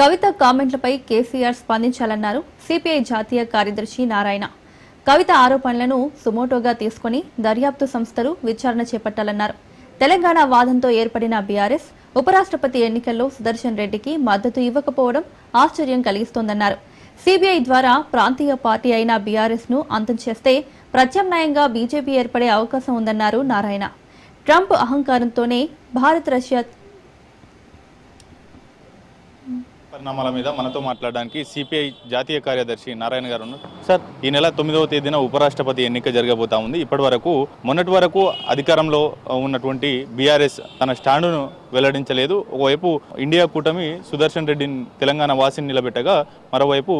కవిత కామెంట్లపై KCR స్పందించాలన్నారు CPI జాతీయ కార్యదర్శి నారాయణ. కవిత ఆరోపణలను సుమోటోగా తీసుకుని దర్యాప్తు సంస్థలు విచారణ చేపట్టాలన్నారు. తెలంగాణ వాదంతో ఏర్పడిన బీఆర్ఎస్ ఉపరాష్ట్రపతి ఎన్నికల్లో సుదర్శన్ రెడ్డికి మద్దతు ఇవ్వకపోవడం ఆశ్చర్యం కలిగిస్తోందన్నారు. సిబిఐ ద్వారా ప్రాంతీయ పార్టీ అయిన బీఆర్ఎస్ ను అంతం చేస్తే ప్రత్యామ్నాయంగా బీజేపీ ఏర్పడే అవకాశం ఉందన్నారు నారాయణ. ట్రంప్ అహంకారంతోనే భారత్ రష్యా పరిణామాల మీద మనతో మాట్లాడడానికి సిపిఐ జాతీయ కార్యదర్శి నారాయణ గారు ఉన్నారు. సార్, ఈ నెల 9వ తేదీన ఉపరాష్ట్రపతి ఎన్నిక జరగబోతా ఉంది. మొన్నటి వరకు అధికారంలో ఉన్నటువంటి బీఆర్ఎస్ తన స్టాండును వెల్లడించలేదు. ఒకవైపు ఇండియా కూటమి సుదర్శన్ రెడ్డిని తెలంగాణ వాసిని నిలబెట్టగా, మరోవైపు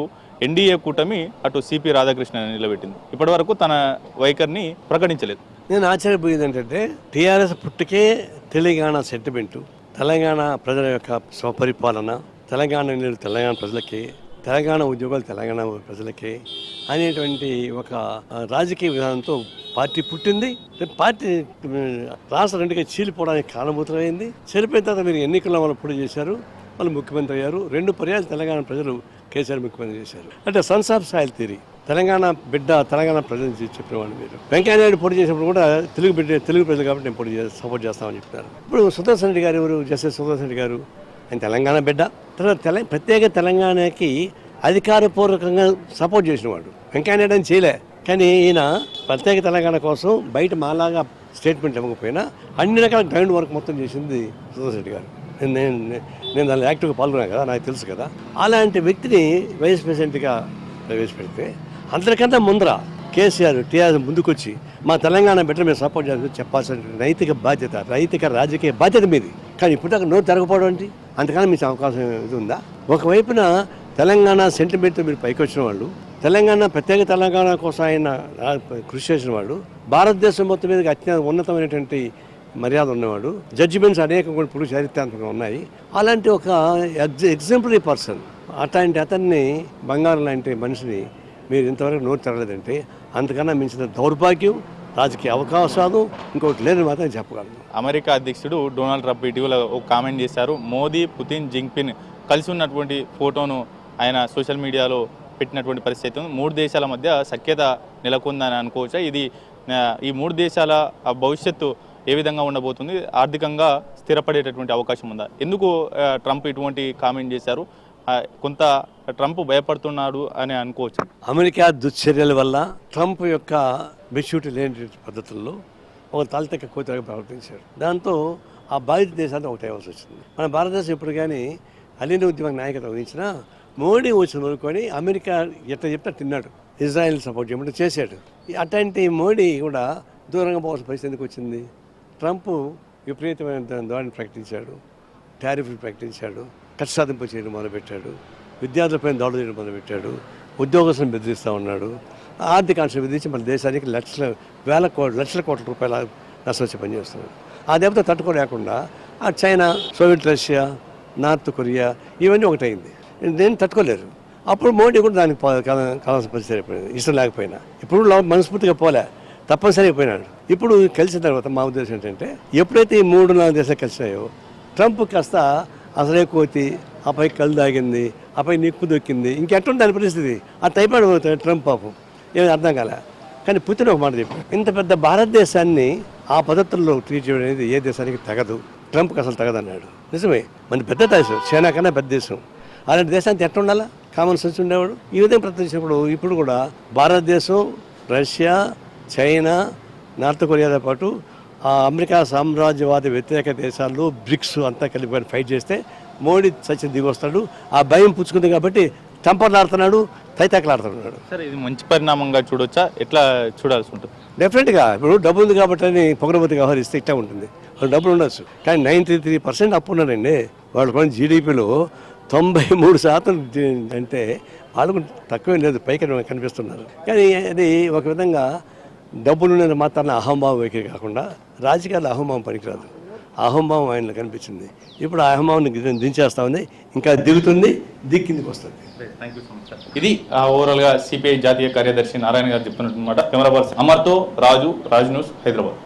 ఎన్డీఏ కూటమి అటు సిపి రాధాకృష్ణ నిలబెట్టింది. ఇప్పటి వరకు తన వైఖరిని ప్రకటించలేదు. నేను ఆశ్చర్యపోయేది ఏంటంటే, టీఆర్ఎస్ పుట్టుకే తెలంగాణ సెంటిమెంటు, తెలంగాణ ప్రజల యొక్క స్వపరిపాలన, తెలంగాణ నీళ్ళు తెలంగాణ ప్రజలకి, తెలంగాణ ఉద్యోగాలు తెలంగాణ ప్రజలకి అనేటువంటి ఒక రాజకీయ విధానంతో పార్టీ పుట్టింది. పార్టీ రాష్ట్ర రెండుగా చీలిపోవడానికి కారణభూతమైంది. చనిపోయిన తర్వాత మీరు ఎన్నికల్లో వాళ్ళు పోటీ చేశారు, వాళ్ళు ముఖ్యమంత్రి అయ్యారు. 2 పర్యాలు తెలంగాణ ప్రజలు కేసీఆర్ ముఖ్యమంత్రి చేశారు. అంటే Sons of soil theory, Telangana బిడ్డ తెలంగాణ ప్రజలు చెప్పినవాడు మీరు. వెంకయ్యనాయుడు పోటీ చేసినప్పుడు కూడా తెలుగు ప్రజలు కాబట్టి నేను పోటీ సపోర్ట్ చేస్తామని చెప్తున్నారు. ఇప్పుడు సుదర్శన్ రెడ్డి గారు ఎవరు? జస్టిస్ సుదర్శన్ రెడ్డి గారు ఆయన తెలంగాణ బిడ్డ. తర్వాత ప్రత్యేక తెలంగాణకి అధికారపూర్వకంగా సపోర్ట్ చేసినవాడు. వెంకయ్యనాయుడు అని చేయలే, కానీ ఈయన ప్రత్యేక తెలంగాణ కోసం బయట మాలాగా స్టేట్మెంట్ ఇవ్వకపోయినా అన్ని రకాల గ్రౌండ్ వర్క్ మొత్తం చేసింది సుదర్శన్ రెడ్డి గారు. నేను దానిలో యాక్టివ్గా పాల్గొన్నాను కదా, నాకు తెలుసు కదా. అలాంటి వ్యక్తిని వైస్ ప్రెసిడెంట్గా ప్రవేశపెడితే అందరికన్నా ముందర కేసీఆర్ టీఆర్ఎస్ ముందుకొచ్చి మా తెలంగాణ బిడ్డ మేము సపోర్ట్ చేయాలని చెప్పాల్సిన నైతిక బాధ్యత, నైతిక రాజకీయ బాధ్యత మీది. కానీ ఇప్పుడు దాకా నోరు తిరగపోవడం అంటే అంతకన్నా మీకు అవకాశం ఇది ఉందా? ఒకవైపున తెలంగాణ సెంటిమెంట్ మీరు పైకి వచ్చిన వాళ్ళు, తెలంగాణ ప్రత్యేక తెలంగాణ కోసం ఆయన కృషి చేసిన వాడు, భారతదేశం మొత్తం మీద అత్యంత ఉన్నతమైనటువంటి మర్యాద ఉన్నవాడు, జడ్జిమెంట్స్ అనేక కూడా ఇప్పుడు చారిత్రాత్మకంగా ఉన్నాయి. అలాంటి ఒక ఎగ్జాంపులరీ పర్సన్, అట్లాంటి అతన్ని బంగారం లాంటి మనిషిని మీరు ఇంతవరకు నోరు తెరలేదంటే అంతకన్నా మించిన దౌర్భాగ్యం, రాజకీయ అవకాశాలు ఇంకొకటి లేదని మాత్రం చెప్పగలను. అమెరికా అధ్యక్షుడు డొనాల్డ్ ట్రంప్ ఇటీవల ఒక కామెంట్ చేశారు. మోదీ, పుతిన్, జింగ్పిన్ కలిసి ఉన్నటువంటి ఫోటోను ఆయన సోషల్ మీడియాలో పెట్టినటువంటి పరిస్థితి ఉంది. 3 దేశాల మధ్య సఖ్యత నెలకొందని అనుకోవచ్చా? ఇది ఈ 3 దేశాల భవిష్యత్తు ఏ విధంగా ఉండబోతుంది? ఆర్థికంగా స్థిరపడేటటువంటి అవకాశం ఉందా? ఎందుకు ట్రంప్ ఇటువంటి కామెంట్ చేశారు? కొంత ట్రంప్ భయపడుతున్నాడు అని అనుకోవచ్చు. అమెరికా దుశ్చర్యల వల్ల ట్రంప్ యొక్క మెచ్యూరిటీ లేని పద్ధతుల్లో ఒక తలతెక్క కోతగా ప్రవర్తించారు. దాంతో ఆ బాధిత దేశాన్ని ఒకటి అవ్వాల్సి వచ్చింది. మన భారతదేశం ఇప్పుడు కానీ అలీని ఉద్యమ నాయకత్వం వహించినా మోడీ వచ్చి వదులుకొని అమెరికా ఎట్లా చెప్తే తిన్నాడు, ఇజ్రాయెల్ సపోర్ట్ చేయమంటే చేశాడు. అట్లాంటి మోడీ కూడా దూరంగా పోవాల్సిన పరిస్థితి ఎందుకు వచ్చింది? ట్రంప్ విపరీతమైన ధోరణి ప్రకటించాడు, టారిఫ్లు ప్రకటించాడు, ఖర్చు సాధింపు చేయడం మొదలుపెట్టాడు, విద్యార్థులపైన దాడులు చేయడం మొదలుపెట్టాడు, ఉద్యోగస్తులను బెదిరిస్తూ ఉన్నాడు, ఆర్థిక అంశాలు బెదిరించి మన దేశానికి లక్షల కోట్ల రూపాయల నష్టం వచ్చి పనిచేస్తున్నాడు. ఆ దెబ్బతో తట్టుకోలేకుండా ఆ China, Soviet Russia, north Korea ఇవన్నీ ఒకటైంది. నేను తట్టుకోలేరు. అప్పుడు మోడీ కూడా దానికి కావాల్సిన పరిస్థితి అయిపోయింది, ఇష్టం లేకపోయినా. ఇప్పుడు మనస్ఫూర్తిగా పోలే, తప్పనిసరి అయిపోయినాడు. ఇప్పుడు కలిసిన తర్వాత మా ఉద్దేశం ఏంటంటే, ఎప్పుడైతే ఈ 3-4 దేశాలు కలిసినాయో ట్రంప్ కాస్త అసలే కోతి, ఆపై కళ్ళు దాగింది, ఆపై నిక్కు దొక్కింది, ఇంకెట్లుంది దాని పరిస్థితి. ఆ టైపాడు అవుతాడు ట్రంప్ పాపం, ఏమి అర్థం కాలే. కానీ పుతిన్ ఒక మాట చెప్పాడు, ఇంత పెద్ద భారతదేశాన్ని ఆ పద్ధతుల్లో ట్రీట్ చేయడం అనేది ఏ దేశానికి తగదు, ట్రంప్కి అసలు తగదన్నాడు. నిజమే, మన పెద్ద దేశం, చైనా కన్నా పెద్ద దేశం. అలాంటి దేశానికి ఎట్లా ఉండాలా? కామన్ సెన్స్ ఉండేవాడు. ఈ విధంగా ప్రకటించినప్పుడు ఇప్పుడు కూడా భారతదేశం, రష్యా, చైనా, నార్త్ కొరియాతో పాటు ఆ అమెరికా సామ్రాజ్యవాద వ్యతిరేక దేశాలు, బ్రిక్స్ అంతా కలిపి ఫైట్ చేస్తే మోడీ సచిన్ దిగి వస్తాడు. ఆ భయం పుచ్చుకుంది కాబట్టి చంపలాడుతున్నాడు, తైతకలాడుతున్నాడు. సరే, ఇది మంచి పరిణామంగా చూడొచ్చా? ఎట్లా చూడాల్సి ఉంటుంది? డెఫినెట్గా ఇప్పుడు డబ్బు ఉంది కాబట్టి అని పొగరబోతుగా వ్యవహరిస్తే ఇట్లా ఉంటుంది. వాళ్ళు డబ్బులు ఉండొచ్చు, కానీ 93% అప్పు ఉన్నారండి. వాళ్ళు కొన్ని జీడిపిలో 93% అంటే వాళ్ళకు తక్కువే లేదు, పైకి కనిపిస్తున్నారు. కానీ అది ఒక విధంగా డబ్బులు ఉన్నది మాత్రాన అహంభావం వైఖరి కాకుండా రాజకీయాల్లో అహంభావం పనికిరాదు. అహంభావం ఆయనలో కనిపించింది. ఇప్పుడు ఆ అహంభావాన్ని దించేస్తా ఉంది, ఇంకా దిగుతుంది, దిక్కిందికి వస్తుంది. ఇది ఓవరాల్గా సిపిఐ జాతీయ కార్యదర్శి నారాయణ గారు చెప్తున్నట్టు. కెమెరా పర్సన్ అమర్తో రాజు, రాజ్ న్యూస్, హైదరాబాద్.